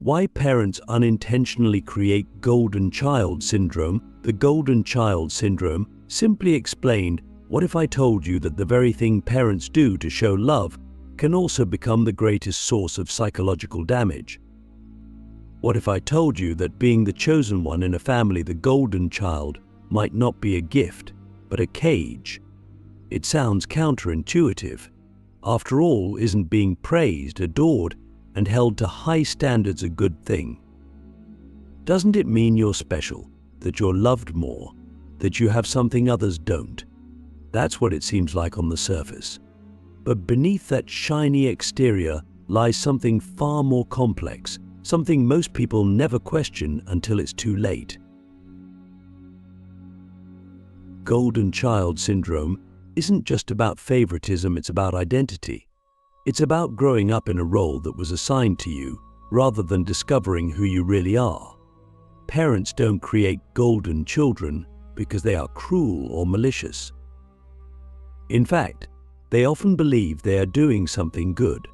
Why parents unintentionally create golden child syndrome. The golden child syndrome, simply explained, what if I told you that the very thing parents do to show love can also become the greatest source of psychological damage? What if I told you that being the chosen one in a family, the golden child, might not be a gift, but a cage? It sounds counterintuitive. After all, isn't being praised, adored, and held to high standards a good thing? Doesn't it mean you're special, that you're loved more, that you have something others don't? That's what it seems like on the surface. But beneath that shiny exterior lies something far more complex, something most people never question until it's too late. Golden child syndrome isn't just about favoritism, it's about identity. It's about growing up in a role that was assigned to you, rather than discovering who you really are. Parents don't create golden children because they are cruel or malicious. In fact, they often believe they are doing something good.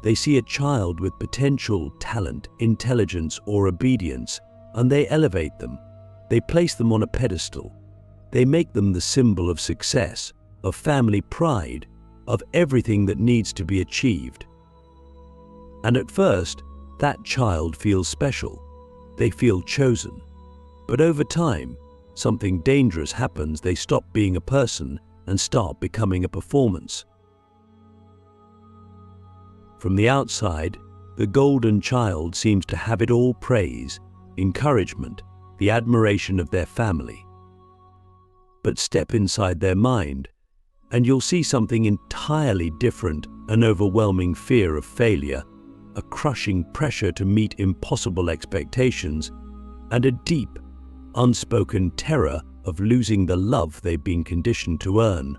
They see a child with potential, talent, intelligence, or obedience, and they elevate them. They place them on a pedestal. They make them the symbol of success, of family pride, of everything that needs to be achieved. And at first, that child feels special. They feel chosen. But over time, something dangerous happens. They stop being a person and start becoming a performance. From the outside, the golden child seems to have it all: praise, encouragement, the admiration of their family. But step inside their mind, and you'll see something entirely different: an overwhelming fear of failure, a crushing pressure to meet impossible expectations, and a deep, unspoken terror of losing the love they've been conditioned to earn.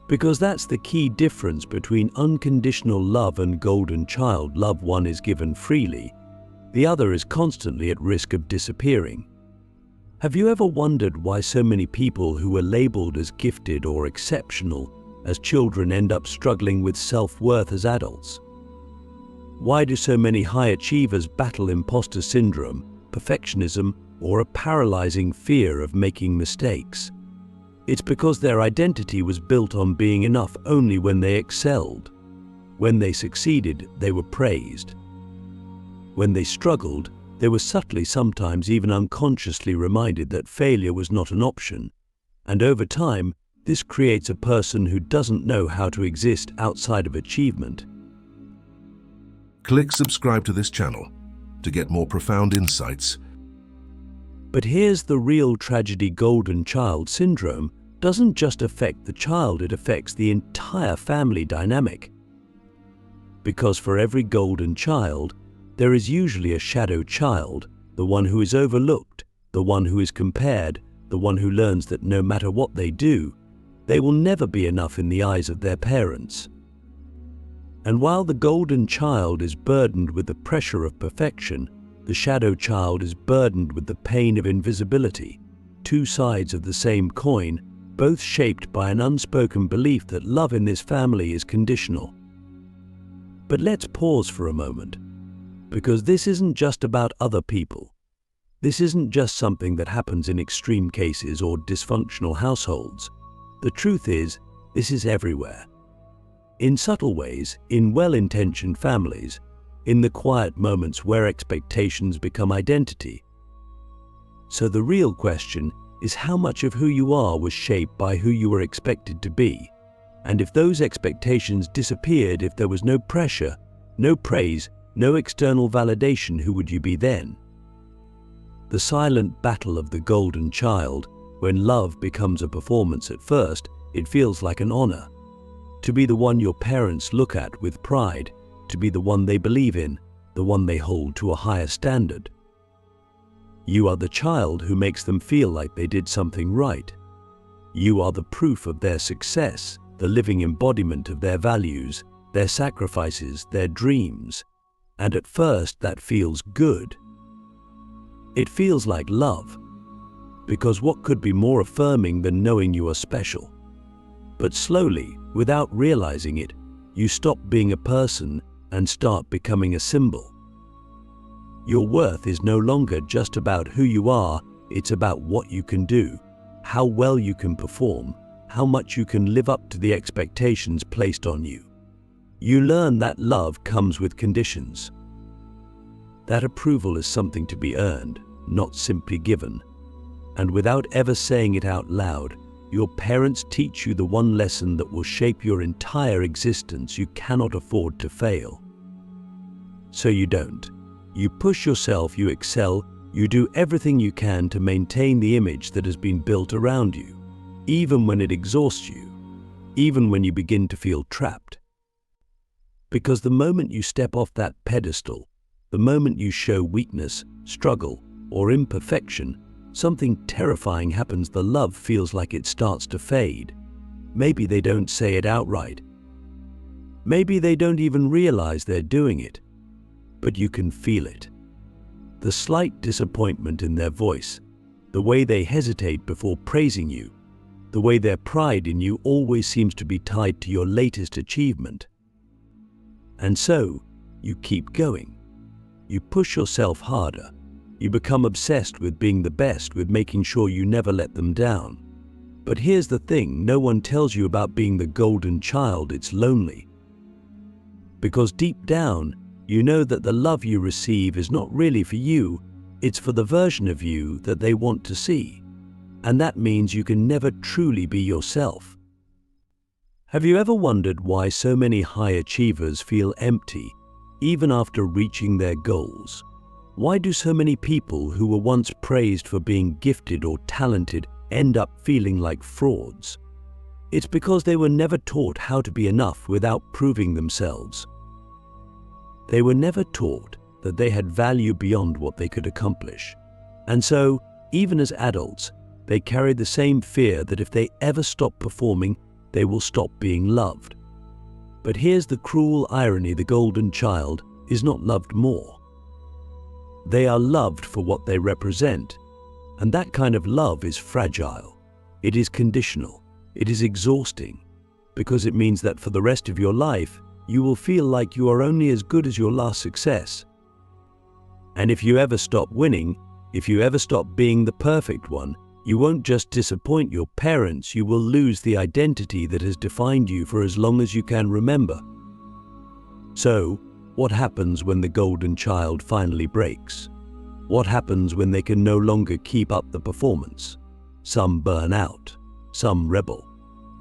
Because that's the key difference between unconditional love and golden child love. One is given freely, the other is constantly at risk of disappearing. Have you ever wondered why so many people who were labeled as gifted or exceptional as children end up struggling with self-worth as adults? Why do so many high achievers battle imposter syndrome, perfectionism, or a paralyzing fear of making mistakes? It's because their identity was built on being enough only when they excelled. When they succeeded, they were praised. When they struggled, they were subtly, sometimes even unconsciously, reminded that failure was not an option. And over time, this creates a person who doesn't know how to exist outside of achievement. Click subscribe to this channel to get more profound insights. But here's the real tragedy: golden child syndrome doesn't just affect the child, it affects the entire family dynamic. Because for every golden child, there is usually a shadow child, the one who is overlooked, the one who is compared, the one who learns that no matter what they do, they will never be enough in the eyes of their parents. And while the golden child is burdened with the pressure of perfection, the shadow child is burdened with the pain of invisibility. Two sides of the same coin, both shaped by an unspoken belief that love in this family is conditional. But let's pause for a moment, because this isn't just about other people. This isn't just something that happens in extreme cases or dysfunctional households. The truth is, this is everywhere. In subtle ways, in well-intentioned families, in the quiet moments where expectations become identity. So the real question is, how much of who you are was shaped by who you were expected to be? And if those expectations disappeared, if there was no pressure, no praise, no external validation, who would you be then? The silent battle of the golden child. When love becomes a performance, at first, it feels like an honor. To be the one your parents look at with pride, to be the one they believe in, the one they hold to a higher standard. You are the child who makes them feel like they did something right. You are the proof of their success, the living embodiment of their values, their sacrifices, their dreams. And at first, that feels good. It feels like love, because what could be more affirming than knowing you are special? But slowly, without realizing it, you stop being a person and start becoming a symbol. Your worth is no longer just about who you are, it's about what you can do, how well you can perform, how much you can live up to the expectations placed on you. You learn that love comes with conditions. That approval is something to be earned, not simply given. And without ever saying it out loud, your parents teach you the one lesson that will shape your entire existence: you cannot afford to fail. So you don't. You push yourself, you excel, you do everything you can to maintain the image that has been built around you, even when it exhausts you, even when you begin to feel trapped. Because the moment you step off that pedestal, the moment you show weakness, struggle, or imperfection, something terrifying happens. The love feels like it starts to fade. Maybe they don't say it outright. Maybe they don't even realize they're doing it. But you can feel it. The slight disappointment in their voice, the way they hesitate before praising you, the way their pride in you always seems to be tied to your latest achievement. And so, you keep going. You push yourself harder. You become obsessed with being the best, with making sure you never let them down. But here's the thing, no one tells you about being the golden child. It's lonely. Because deep down, you know that the love you receive is not really for you, it's for the version of you that they want to see. And that means you can never truly be yourself. Have you ever wondered why so many high achievers feel empty, even after reaching their goals? Why do so many people who were once praised for being gifted or talented end up feeling like frauds? It's because they were never taught how to be enough without proving themselves. They were never taught that they had value beyond what they could accomplish. And so, even as adults, they carry the same fear that if they ever stop performing, they will stop being loved. But here's the cruel irony: the golden child is not loved more. They are loved for what they represent, and that kind of love is fragile. It is conditional. It is exhausting, because it means that for the rest of your life, you will feel like you are only as good as your last success. And if you ever stop winning, if you ever stop being the perfect one, you won't just disappoint your parents, you will lose the identity that has defined you for as long as you can remember. So, what happens when the golden child finally breaks? What happens when they can no longer keep up the performance? Some burn out, some rebel,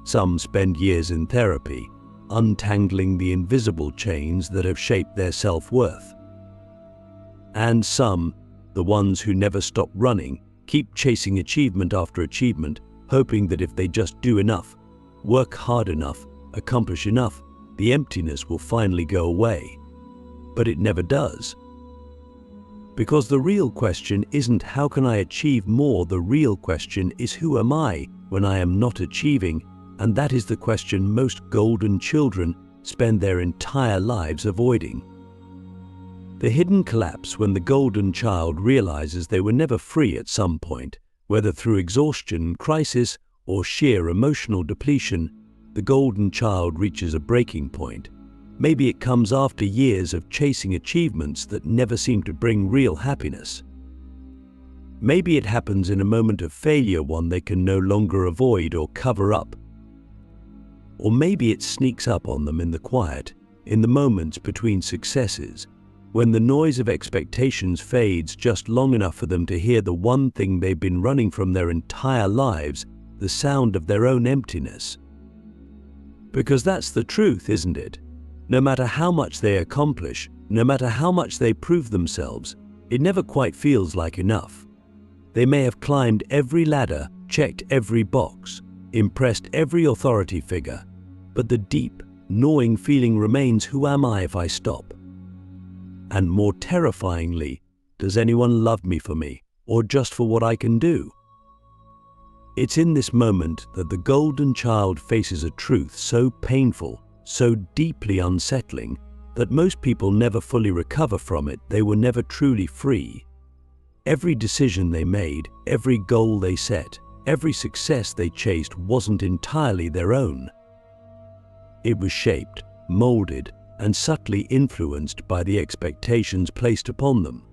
some spend years in therapy, untangling the invisible chains that have shaped their self-worth. And some, the ones who never stop running, keep chasing achievement after achievement, hoping that if they just do enough, work hard enough, accomplish enough, the emptiness will finally go away. But it never does. Because the real question isn't how can I achieve more, the real question is who am I when I am not achieving, and that is the question most golden children spend their entire lives avoiding. The hidden collapse when the golden child realizes they were never free at some point, whether through exhaustion, crisis, or sheer emotional depletion. The golden child reaches a breaking point. Maybe it comes after years of chasing achievements that never seem to bring real happiness. Maybe it happens in a moment of failure, one they can no longer avoid or cover up. Or maybe it sneaks up on them in the quiet, in the moments between successes, when the noise of expectations fades just long enough for them to hear the one thing they've been running from their entire lives, the sound of their own emptiness. Because that's the truth, isn't it? No matter how much they accomplish, no matter how much they prove themselves, it never quite feels like enough. They may have climbed every ladder, checked every box, impressed every authority figure, but the deep, gnawing feeling remains: who am I if I stop? And more terrifyingly, does anyone love me for me, or just for what I can do? It's in this moment that the golden child faces a truth so painful, so deeply unsettling, that most people never fully recover from it. They were never truly free. Every decision they made, every goal they set, every success they chased wasn't entirely their own. It was shaped, molded, and subtly influenced by the expectations placed upon them.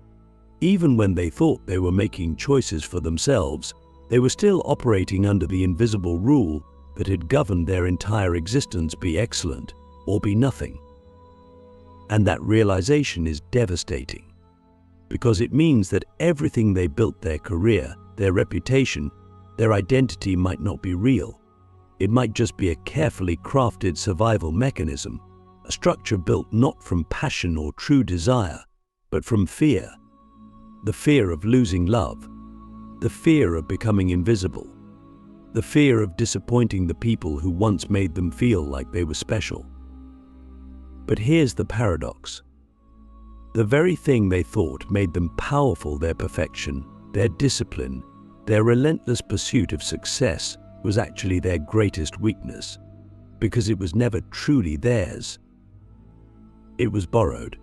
Even when they thought they were making choices for themselves, they were still operating under the invisible rule that had governed their entire existence: be excellent or be nothing. And that realization is devastating, because it means that everything they built, their career, their reputation, their identity, might not be real. It might just be a carefully crafted survival mechanism, a structure built not from passion or true desire, but from fear. The fear of losing love, the fear of becoming invisible, the fear of disappointing the people who once made them feel like they were special. But here's the paradox. The very thing they thought made them powerful, their perfection, their discipline, their relentless pursuit of success, was actually their greatest weakness, because it was never truly theirs. It was borrowed.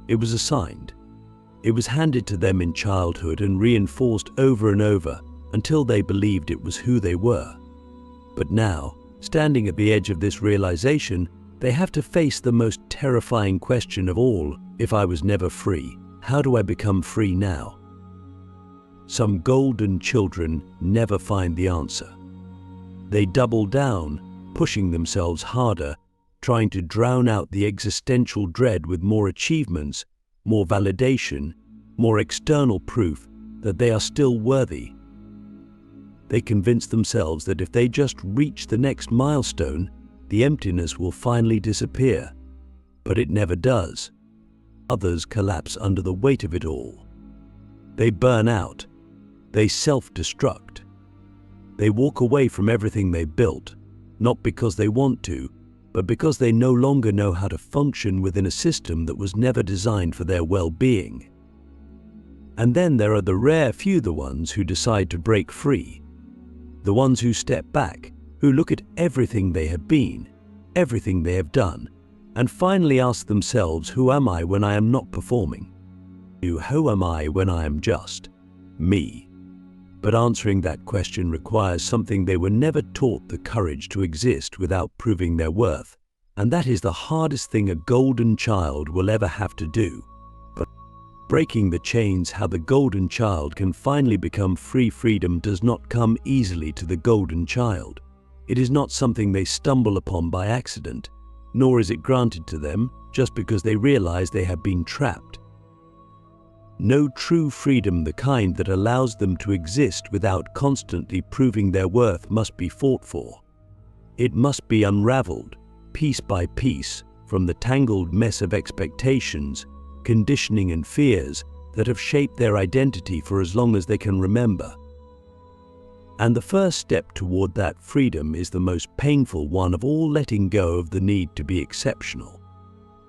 It was assigned. It was handed to them in childhood and reinforced over and over until they believed it was who they were. But now, standing at the edge of this realization, they have to face the most terrifying question of all: if I was never free, how do I become free now? Some golden children never find the answer. They double down, pushing themselves harder, trying to drown out the existential dread with more achievements, more validation, more external proof that they are still worthy. They convince themselves that if they just reach the next milestone, the emptiness will finally disappear. But it never does. Others collapse under the weight of it all. They burn out. They self-destruct. They walk away from everything they built, not because they want to, but because they no longer know how to function within a system that was never designed for their well-being. And then there are the rare few, the ones who decide to break free, the ones who step back, who look at everything they have been, everything they have done, and finally ask themselves, who am I when I am not performing? Who am I when I am just me? But answering that question requires something they were never taught: the courage to exist without proving their worth. And that is the hardest thing a golden child will ever have to do. But breaking the chains, how the golden child can finally become free. Freedom does not come easily to the golden child. It is not something they stumble upon by accident, nor is it granted to them just because they realize they have been trapped. No true freedom, the kind that allows them to exist without constantly proving their worth, must be fought for. It must be unraveled, piece by piece, from the tangled mess of expectations, conditioning and fears that have shaped their identity for as long as they can remember. And the first step toward that freedom is the most painful one of all: letting go of the need to be exceptional.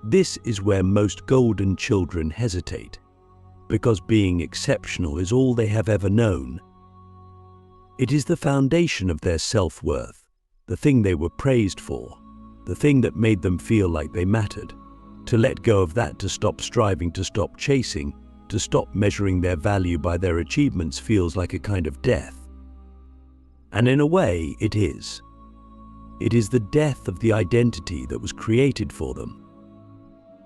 This is where most golden children hesitate, because being exceptional is all they have ever known. It is the foundation of their self-worth, the thing they were praised for, the thing that made them feel like they mattered. To let go of that, to stop striving, to stop chasing, to stop measuring their value by their achievements, feels like a kind of death. And in a way, it is. It is the death of the identity that was created for them.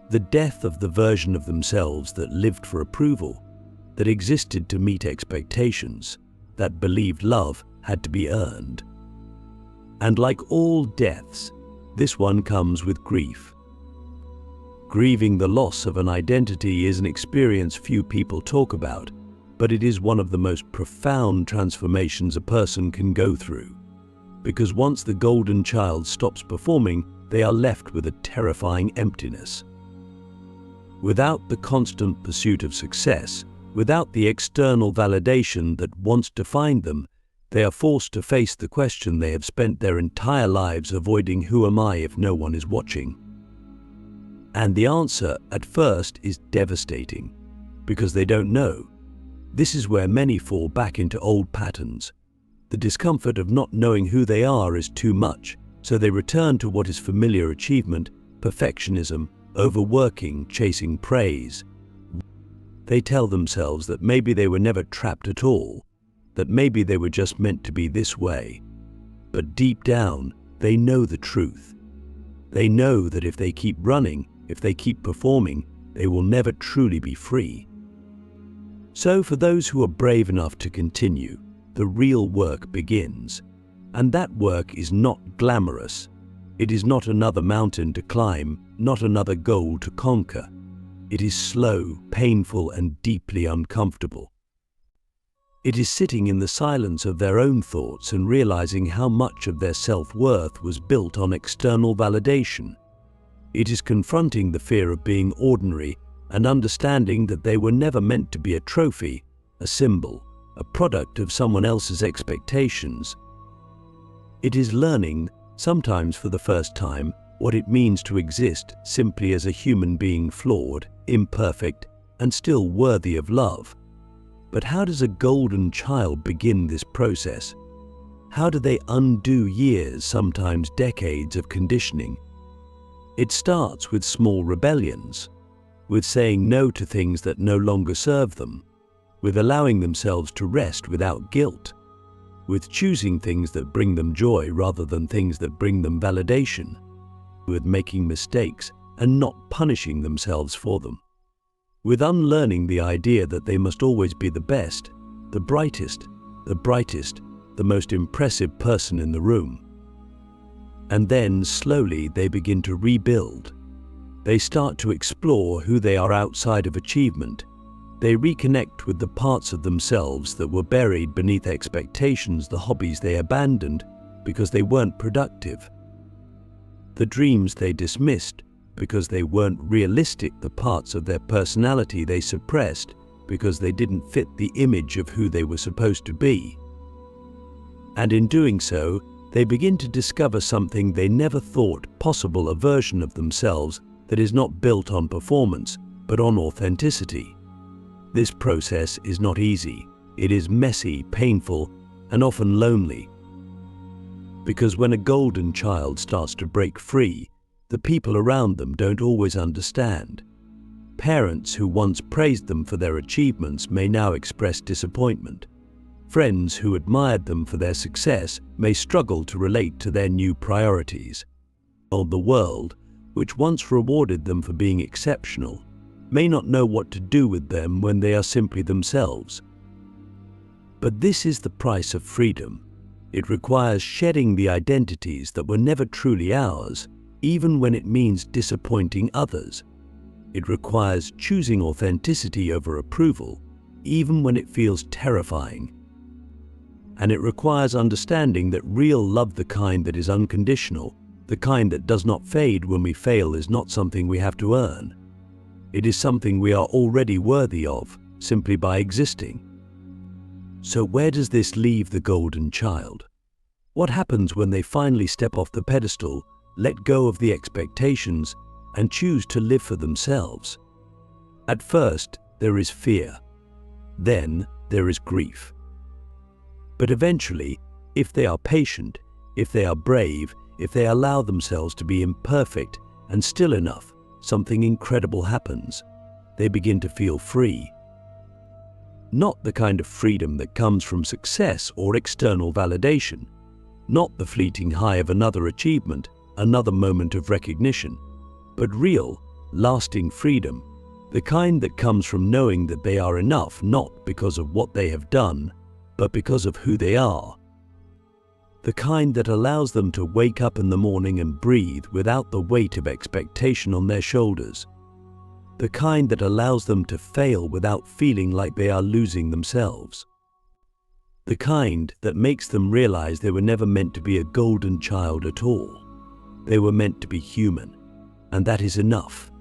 The death of the version of themselves that lived for approval, that existed to meet expectations, that believed love had to be earned. And like all deaths, this one comes with grief. Grieving the loss of an identity is an experience few people talk about, but it is one of the most profound transformations a person can go through. Because once the golden child stops performing, they are left with a terrifying emptiness. Without the constant pursuit of success, without the external validation that once defined them, they are forced to face the question they have spent their entire lives avoiding: who am I if no one is watching? And the answer, at first, is devastating, because they don't know. This is where many fall back into old patterns. The discomfort of not knowing who they are is too much, so they return to what is familiar: achievement, perfectionism, overworking, chasing praise. They tell themselves that maybe they were never trapped at all, that maybe they were just meant to be this way. But deep down, they know the truth. They know that if they keep running, if they keep performing, they will never truly be free. So for those who are brave enough to continue, the real work begins. And that work is not glamorous. It is not another mountain to climb, not another goal to conquer. It is slow, painful, and deeply uncomfortable. It is sitting in the silence of their own thoughts and realizing how much of their self-worth was built on external validation. It is confronting the fear of being ordinary and understanding that they were never meant to be a trophy, a symbol, a product of someone else's expectations. It is learning, sometimes for the first time, what it means to exist simply as a human being, flawed, imperfect, and still worthy of love. But how does a golden child begin this process? How do they undo years, sometimes decades, of conditioning? It starts with small rebellions, with saying no to things that no longer serve them, with allowing themselves to rest without guilt, with choosing things that bring them joy rather than things that bring them validation, with making mistakes and not punishing themselves for them, with unlearning the idea that they must always be the best, the brightest, the most impressive person in the room. And then, slowly, they begin to rebuild. They start to explore who they are outside of achievement. They reconnect with the parts of themselves that were buried beneath expectations, the hobbies they abandoned because they weren't productive, the dreams they dismissed because they weren't realistic, the parts of their personality they suppressed because they didn't fit the image of who they were supposed to be. And in doing so, they begin to discover something they never thought possible, a version of themselves that is not built on performance, but on authenticity. This process is not easy. It is messy, painful, and often lonely. Because when a golden child starts to break free, the people around them don't always understand. Parents who once praised them for their achievements may now express disappointment. Friends who admired them for their success may struggle to relate to their new priorities. Or the world, which once rewarded them for being exceptional, may not know what to do with them when they are simply themselves. But this is the price of freedom. It requires shedding the identities that were never truly ours, even when it means disappointing others. It requires choosing authenticity over approval, even when it feels terrifying. And it requires understanding that real love, the kind that is unconditional, the kind that does not fade when we fail, is not something we have to earn. It is something we are already worthy of, simply by existing. So where does this leave the golden child? What happens when they finally step off the pedestal, let go of the expectations, and choose to live for themselves? At first, there is fear. Then, there is grief. But eventually, if they are patient, if they are brave, if they allow themselves to be imperfect and still enough, something incredible happens. They begin to feel free. Not the kind of freedom that comes from success or external validation, not the fleeting high of another achievement, another moment of recognition, but real, lasting freedom, the kind that comes from knowing that they are enough, not because of what they have done, but because of who they are. The kind that allows them to wake up in the morning and breathe without the weight of expectation on their shoulders. The kind that allows them to fail without feeling like they are losing themselves. The kind that makes them realize they were never meant to be a golden child at all. They were meant to be human, and that is enough.